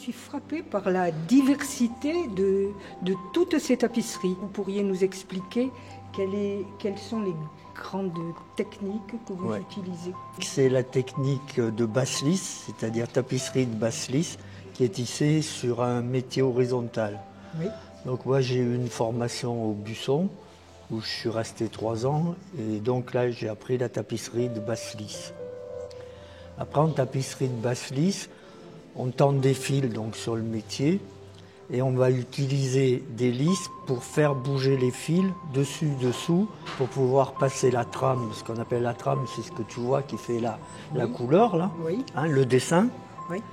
suis frappée par la diversité de toutes ces tapisseries. Vous pourriez nous expliquer quelles sont les grandes techniques que vous utilisez? C'est la technique de basse-lisse, c'est-à-dire tapisserie de basse-lisse, qui est tissée sur un métier horizontal. Oui. Donc moi j'ai eu une formation au Busson, où je suis resté 3 ans, et donc là j'ai appris la tapisserie de basse-lisse. Après en tapisserie de basse-lisse, on tend des fils donc, sur le métier, et on va utiliser des lisses pour faire bouger les fils dessus-dessous pour pouvoir passer la trame. Ce qu'on appelle la trame, c'est ce que tu vois qui fait la couleur, là, le dessin. Oui.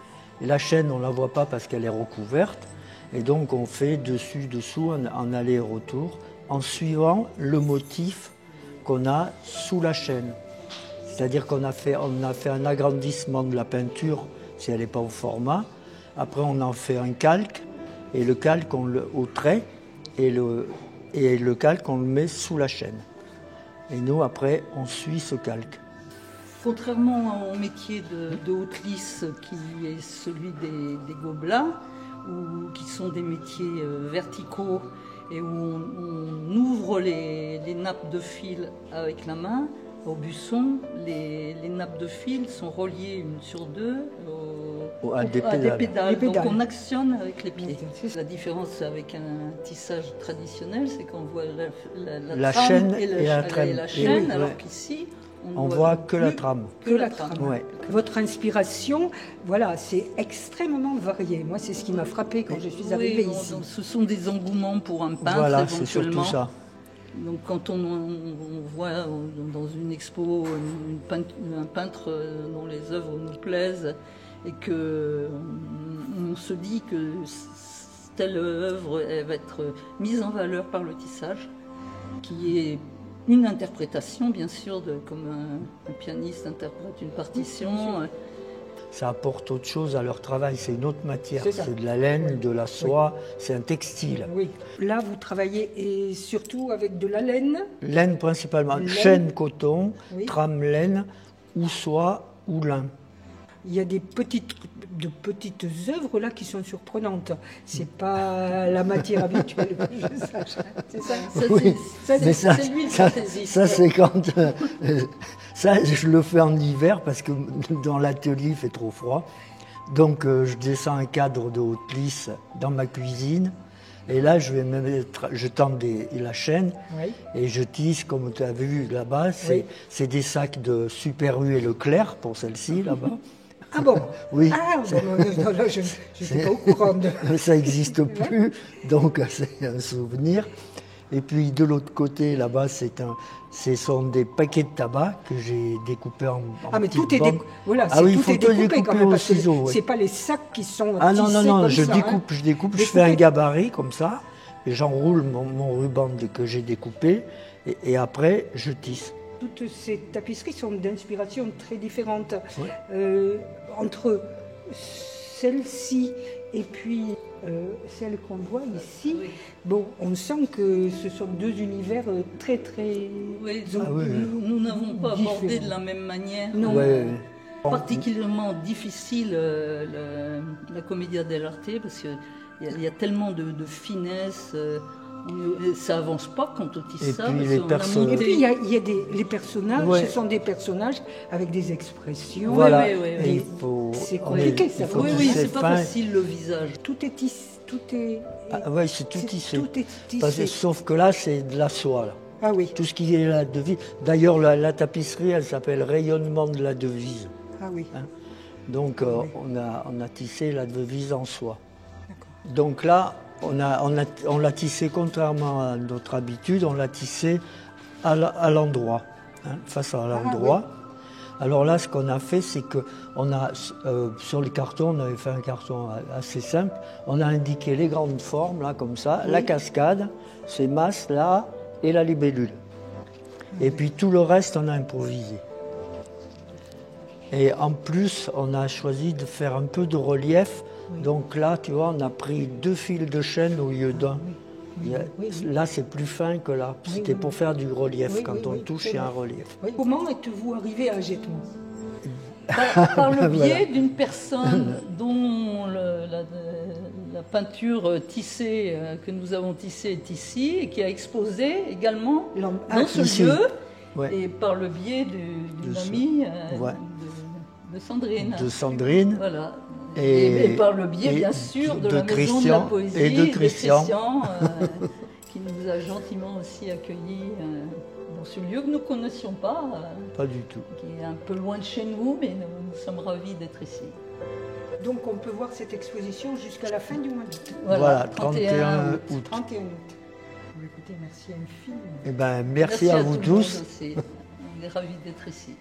Et la chaîne, on ne la voit pas parce qu'elle est recouverte. Et donc on fait dessus-dessous en aller-retour en suivant le motif qu'on a sous la chaîne. C'est-à-dire qu'on a fait un agrandissement de la peinture si elle n'est pas au format. Après on en fait un calque. Et le calque, au trait, et le calque, on le met sous la chaîne. Et nous, après, on suit ce calque. Contrairement au métier de haute lisse, qui est celui des gobelins, ou qui sont des métiers verticaux, et où on ouvre les nappes de fil avec la main, au Busson, les nappes de fil sont reliées une sur deux à des pédales. Donc on actionne avec les pieds. La différence avec un tissage traditionnel, c'est qu'on voit la trame chaîne et la chaîne, alors qu'ici, on voit que la trame. Que la trame. Ouais. Votre inspiration, voilà, c'est extrêmement varié. Moi, c'est ce qui m'a frappé quand je suis arrivée ici. Ce sont des engouements pour un peintre, voilà, c'est surtout ça. Donc quand on voit dans une expo un peintre dont les œuvres nous plaisent et qu'on se dit que telle œuvre elle va être mise en valeur par le tissage, qui est une interprétation bien sûr, comme un pianiste interprète une partition. Ça apporte autre chose à leur travail, c'est une autre matière, c'est de la laine, de la soie, c'est un textile. Oui. Là, vous travaillez et surtout avec de la laine? Laine principalement, chêne, coton, trame laine, ou soie, ou lin. Il y a des petites œuvres là qui sont surprenantes. C'est pas la matière habituelle que je sache. C'est ça. C'est lui le fantaisiste. Ça c'est quand ça je le fais en hiver parce que dans l'atelier il fait trop froid. Donc je descends un cadre de haute lisse dans ma cuisine. Et là, je tends la chaîne et je tisse, comme tu as vu là-bas, c'est des sacs de Super U et Leclerc pour celle-ci là-bas. Ah bon? Oui. Ah, non, je n'étais pas au courant. Ça n'existe plus, donc c'est un souvenir. Et puis de l'autre côté, là-bas, ce sont des paquets de tabac que j'ai découpés en mais petites tout est bandes. voilà, ah oui, il tout faut est tout découpé quand même, au ciseau. C'est pas les sacs qui sont Ah non, je ça, découpe, je fais un gabarit comme ça, et j'enroule mon ruban que j'ai découpé, et après, je tisse. Toutes ces tapisseries sont d'inspiration très différentes. Entre celle-ci et puis celle qu'on voit ici, bon, on sent que ce sont deux univers très très... Nous n'avons pas abordé de la même manière. Non. Particulièrement difficile la commedia dell'arte parce qu'il y a tellement de finesse. Ça avance pas quand on tisse ça. Et puis il y a les personnages, ce sont des personnages avec des expressions. Voilà. C'est compliqué ça. Oui, c'est pas facile le visage. Tout est tissé. C'est tout tissé. Sauf que là, c'est de la soie. Là. Ah oui. Tout ce qui est la devise. D'ailleurs, la tapisserie, elle s'appelle Rayonnement de la devise. Ah oui. Donc on a tissé la devise en soie. Donc là, on l'a tissé, contrairement à notre habitude, on l'a tissé à l'endroit, face à l'endroit. Alors là, ce qu'on a fait, c'est que sur le carton, on avait fait un carton assez simple, on a indiqué les grandes formes, là, comme ça, la cascade, ces masses là, et la libellule. Et puis tout le reste, on a improvisé. Et en plus, on a choisi de faire un peu de relief. Donc là, tu vois, on a pris 2 fils de chaîne au lieu d'un. Là, c'est plus fin que là. C'était pour faire du relief. Quand on touche, il y a un relief. Comment êtes-vous arrivé à Jetmo? Par le biais d'une personne dont peinture tissée que nous avons tissée est ici et qui a exposé également dans ce ici. lieu Ouais. et par le biais d'une amie de Sandrine. De Sandrine. Voilà. Et par le biais, bien sûr, de la Maison de la Poésie et de Christian, qui nous a gentiment aussi accueillis dans ce lieu que nous ne connaissions pas. Pas du tout. Qui est un peu loin de chez nous, mais nous sommes ravis d'être ici. Donc on peut voir cette exposition jusqu'à la fin du mois d'août. Voilà, 31 août. 31 août. Écoutez, merci infiniment. Eh ben, merci à vous tous. On est ravis d'être ici.